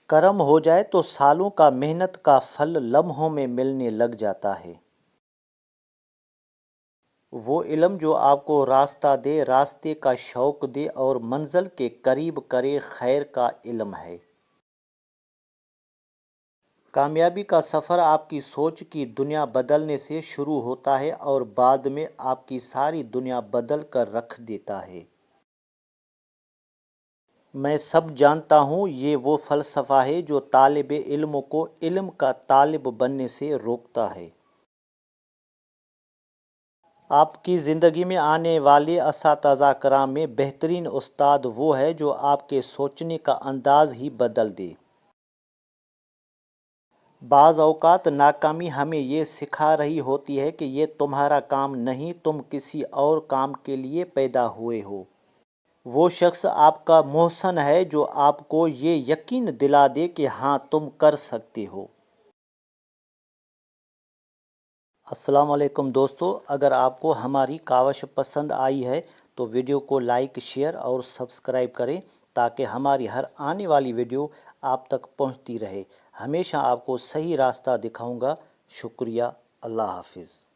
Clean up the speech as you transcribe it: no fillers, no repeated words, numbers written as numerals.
کرم ہو جائے تو سالوں کا محنت کا پھل لمحوں میں ملنے لگ جاتا ہے۔ وہ علم جو آپ کو راستہ دے، راستے کا شوق دے اور منزل کے قریب کرے، خیر کا علم ہے۔ کامیابی کا سفر آپ کی سوچ کی دنیا بدلنے سے شروع ہوتا ہے اور بعد میں آپ کی ساری دنیا بدل کر رکھ دیتا ہے۔ میں سب جانتا ہوں یہ وہ فلسفہ ہے جو طالب علم کو علم کا طالب بننے سے روکتا ہے۔ آپ کی زندگی میں آنے والے اساتذہ کرام میں بہترین استاد وہ ہے جو آپ کے سوچنے کا انداز ہی بدل دے۔ بعض اوقات ناکامی ہمیں یہ سکھا رہی ہوتی ہے کہ یہ تمہارا کام نہیں، تم کسی اور کام کے لیے پیدا ہوئے ہو۔ وہ شخص آپ کا محسن ہے جو آپ کو یہ یقین دلا دے کہ ہاں تم کر سکتے ہو۔ السلام علیکم دوستو، اگر آپ کو ہماری کاوش پسند آئی ہے تو ویڈیو کو لائک، شیئر اور سبسکرائب کریں تاکہ ہماری ہر آنے والی ویڈیو آپ تک پہنچتی رہے۔ ہمیشہ آپ کو صحیح راستہ دکھاؤں گا۔ شکریہ۔ اللہ حافظ۔